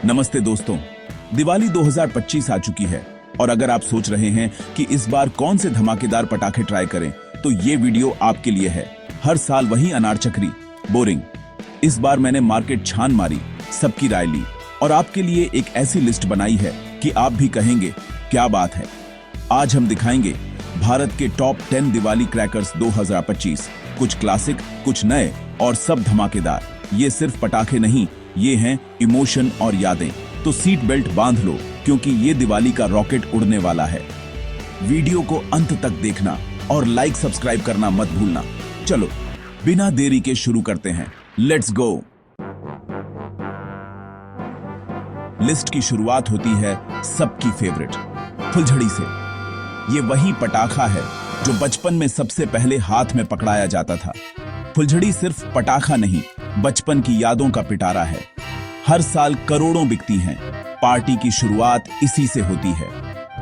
नमस्ते दोस्तों, दिवाली 2025 आ चुकी है और अगर आप सोच रहे हैं कि इस बार कौन से धमाकेदार पटाखे ट्राई करें, तो ये वीडियो आपके लिए है। हर साल वही अनार चक्री, बोरिंग। इस बार मैंने मार्केट छान मारी, सबकी राय ली और आपके लिए एक ऐसी लिस्ट बनाई है कि आप भी कहेंगे क्या बात है। आज हम दिखाएंगे भारत के टॉप 10 दिवाली क्रैकर्स 2025। कुछ क्लासिक, कुछ नए और सब धमाकेदार। ये सिर्फ पटाखे नहीं, ये हैं इमोशन और यादें। तो सीट बेल्ट बांध लो, क्योंकि ये दिवाली का रॉकेट उड़ने वाला है। वीडियो को अंत तक देखना और लाइक सब्सक्राइब करना मत भूलना। चलो बिना देरी के शुरू करते हैं, लेट्स गो। लिस्ट की शुरुआत होती है सबकी फेवरेट फुलझड़ी से। ये वही पटाखा है जो बचपन में सबसे पहले हाथ में पकड़ाया जाता था। फुलझड़ी सिर्फ पटाखा नहीं, बचपन की यादों का पिटारा है। हर साल करोड़ों बिकती हैं। पार्टी की शुरुआत इसी से होती है।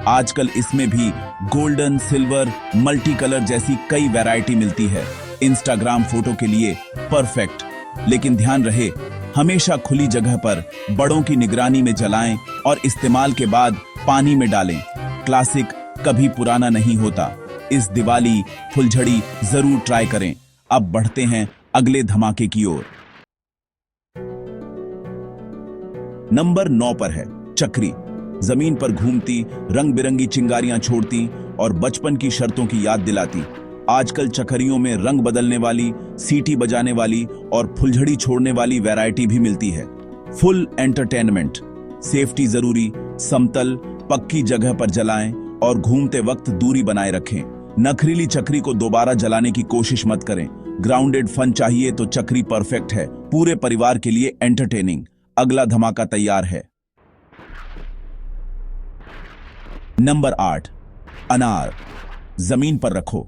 आजकल इसमें भी गोल्डन, सिल्वर, मल्टी कलर जैसी कई वैरायटी मिलती है। इंस्टाग्राम फोटो के लिए परफेक्ट। लेकिन ध्यान रहे, हमेशा खुली जगह पर बड़ों की निगरानी में जलाएं और इस्तेमाल के बाद पानी में डालें। क्लासिक कभी पुराना नहीं होता। इस दिवाली फुलझड़ी जरूर ट्राई करें। अब बढ़ते हैं अगले धमाके की ओर। नंबर 9 पर है चक्री। जमीन पर घूमती, रंग बिरंगी चिंगारियां छोड़ती और बचपन की शर्तों की याद दिलाती। आजकल चक्रियों में रंग बदलने वाली, सीटी बजाने वाली और फुलझड़ी छोड़ने वाली वैरायटी भी मिलती है। Full entertainment. सेफ्टी जरूरी। समतल, पक्की जगह पर जलाएं और घूमते वक्त दूरी बनाए रखें। नखरीली चक्री को दोबारा जलाने की कोशिश मत करें। ग्राउंडेड फन चाहिए तो चक्री परफेक्ट है। पूरे परिवार के लिए एंटरटेनिंग। अगला धमाका तैयार है। नंबर 8 अनार। जमीन पर रखो,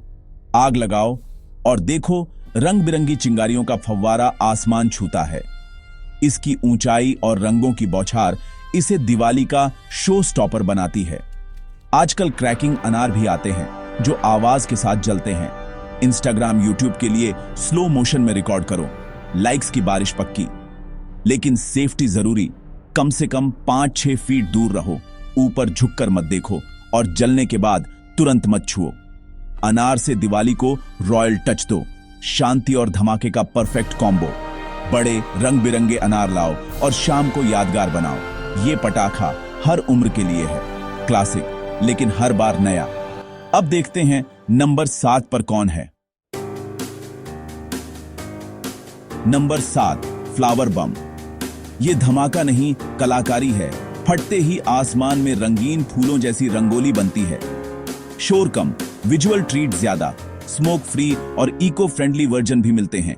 आग लगाओ और देखो रंग बिरंगी चिंगारियों का फव्वारा आसमान छूता है। इसकी ऊंचाई और रंगों की बौछार इसे दिवाली का शो स्टॉपर बनाती है। आजकल क्रैकिंग अनार भी आते हैं जो आवाज के साथ जलते हैं। इंस्टाग्राम, यूट्यूब के लिए स्लो मोशन में रिकॉर्ड करो। लाइक्स की बारिश पक्की, लेकिन सेफ्टी जरूरी। कम से कम 5-6 फीट दूर रहो। ऊपर झुककर मत देखो और जलने के बाद तुरंत मत छुओ। अनार से दिवाली को रॉयल टच दो। शांति और धमाके का परफेक्ट कॉम्बो। बड़े रंग बिरंगे अनार लाओ और शाम को यादगार बनाओ। ये पटाखा हर उम्र के लिए है। क्लासिक लेकिन हर बार नया। अब देखते हैं नंबर 7 पर कौन है। नंबर 7 फ्लावर बम। ये धमाका नहीं, कलाकारी है। फटते ही आसमान में रंगीन फूलों जैसी रंगोली बनती है। शोर कम, विजुअल ट्रीट ज्यादा। स्मोक फ्री और इको फ्रेंडली वर्जन भी मिलते हैं।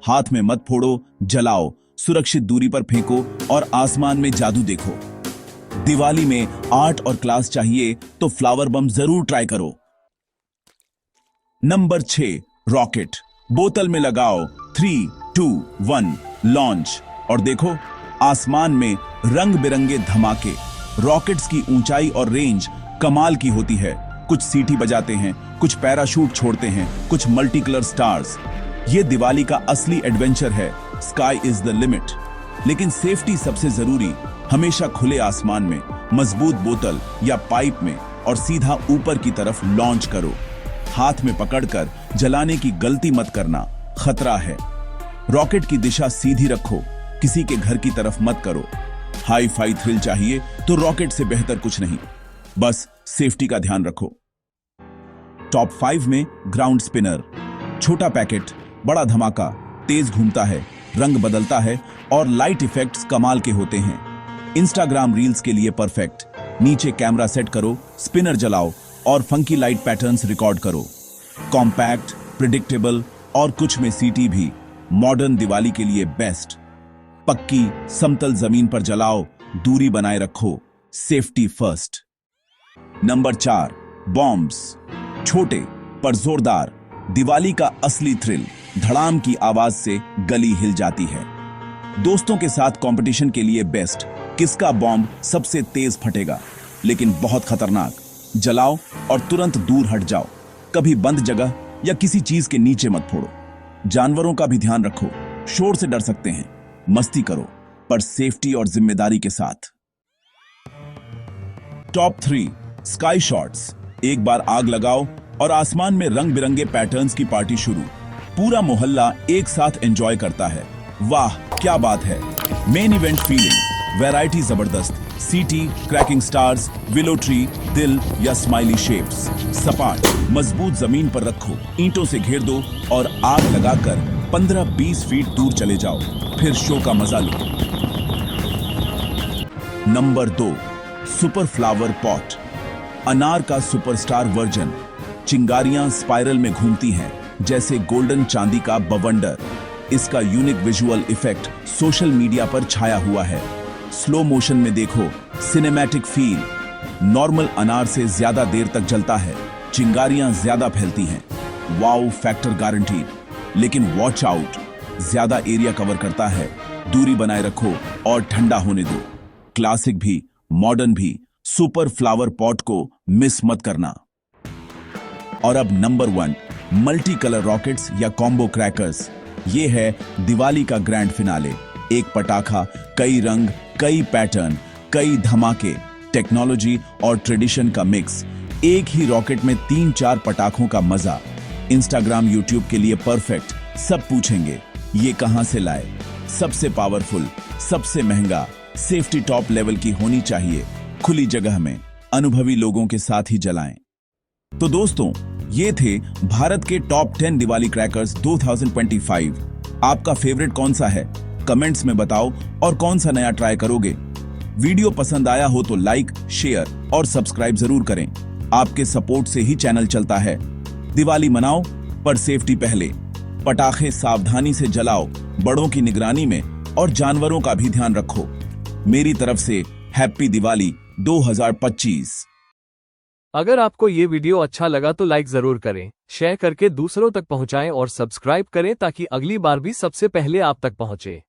हाथ में मत फोड़ो, जलाओ, सुरक्षित दूरी पर फेंको और आसमान में जादू देखो। दिवाली में आर्ट और क्लास चाहिए तो फ्लावर बम जरूर ट्राई करो। Number 6 rocket. बोतल में लगाओ, 3, 2, 1 लॉन्च और देखो आसमान में रंग बिरंगे धमाके। रॉकेट्स की ऊंचाई और रेंज कमाल की होती है। कुछ सीटी बजाते हैं, कुछ पैराशूट छोड़ते हैं, कुछ मल्टी कलर स्टार्स। ये दिवाली का असली एडवेंचर है। Sky is the limit. लेकिन सेफ्टी सबसे जरूरी। हमेशा खुले आसमान में, मजबूत बोतल या पाइप में और सीधा ऊपर की तरफ लॉन्च करो। हाथ में पकड़कर जलाने की गलती मत करना, खतरा है। रॉकेट की दिशा सीधी रखो, किसी के घर की तरफ मत करो। हाई फाई थ्रिल चाहिए तो रॉकेट से बेहतर कुछ नहीं। बस सेफ्टी का ध्यान रखो। टॉप 5 में ग्राउंड स्पिनर। छोटा पैकेट, बड़ा धमाका, तेज घूमता है, रंग बदलता है और लाइट इफेक्ट्स कमाल के होते हैं। इंस्टाग्राम रील्स के लिए परफेक्ट। नीचे कैमरा सेट करो, स्पिनर जलाओ और फंकी लाइट पैटर्न्स रिकॉर्ड करो। कॉम्पैक्ट, प्रिडिक्टेबल और कुछ में सीटी भी। मॉडर्न दिवाली के लिए बेस्ट। पक्की समतल जमीन पर जलाओ, दूरी बनाए रखो, सेफ्टी फर्स्ट। Number 4 bombs. छोटे पर जोरदार। दिवाली का असली थ्रिल। धड़ाम की आवाज से गली हिल जाती है। दोस्तों के साथ कंपटीशन के लिए बेस्ट। किसका बॉम्ब सबसे तेज फटेगा, लेकिन बहुत खतरनाक। जलाओ और तुरंत दूर हट जाओ। कभी बंद जगह या किसी चीज के नीचे मत फोड़ो। जानवरों का भी ध्यान रखो, शोर से डर सकते हैं। मस्ती करो, पर सेफ्टी और जिम्मेदारी के साथ। Top 3 sky shots. एक बार आग लगाओ और आसमान में रंग बिरंगे पैटर्न्स की पार्टी शुरू। पूरा मोहल्ला एक साथ एंजॉय करता है। वाह क्या बात है। मेन इवेंट फीलिंग, वैरायटी जबरदस्त। सीटी, क्रैकिंग स्टार्स, विलो ट्री, दिल या स्माइली शेप्स। सपाट मजबूत जमीन पर रखो, ईंटों से घेर दो और आग लगाकर 15-20 फीट दूर चले जाओ, फिर शो का मजा लो। Number 2 super flower pot. अनार का सुपरस्टार वर्जन। चिंगारियां स्पाइरल में घूमती हैं जैसे गोल्डन चांदी का बवंडर। इसका unique visual effect social media पर छाया हुआ है। स्लो मोशन में देखो, सिनेमैटिक फील। नॉर्मल अनार से ज्यादा देर तक जलता है, चिंगारियां ज्यादा फैलती हैं। Wow factor guaranteed. लेकिन वॉच आउट, ज्यादा एरिया कवर करता है। दूरी बनाए रखो और ठंडा होने दो। क्लासिक भी मॉडर्न भी, सुपर फ्लावर पॉट को मिस मत करना। और अब नंबर 1 मल्टी कलर रॉकेट्स या कॉम्बो क्रैकर्स। ये है दिवाली का ग्रैंड फिनाले। एक पटाखा, कई रंग, कई पैटर्न, कई धमाके, टेक्नोलॉजी और ट्रेडिशन का मिक्स। एक ही रॉकेट में 3-4 पटाखों का मजा। इंस्टाग्राम यूट्यूब के लिए परफेक्ट। सब पूछेंगे ये कहां से लाए। सबसे पावरफुल, सबसे महंगा, सेफ्टी टॉप लेवल की होनी चाहिए। खुली जगह में, अनुभवी लोगों के साथ ही जलाएं। तो दोस्तों, ये थे भारत के टॉप 10 दिवाली क्रैकर्स 2025। आपका फेवरेट कौन सा है? कमेंट्स में बताओ और कौन सा नया ट्राई करोगे? वीडियो पसंद आया हो तो लाइक, शेयर और सब्सक्राइब जरूर करें। आपके सपोर्ट से ही चैनल चलता है। दिवाली मनाओ पर सेफ्टी पहले। पटाखे सावधानी से जलाओ, बड़ों की निगरानी में, और जानवरों का भी ध्यान रखो। मेरी तरफ से हैप्पी दिवाली 2025। अगर आपको ये वीडियो अच्छा लगा तो लाइक जरूर करें, शेयर करके दूसरों तक पहुंचाएं और सब्सक्राइब करें ताकि अगली बार भी सबसे पहले आप तक पहुंचे।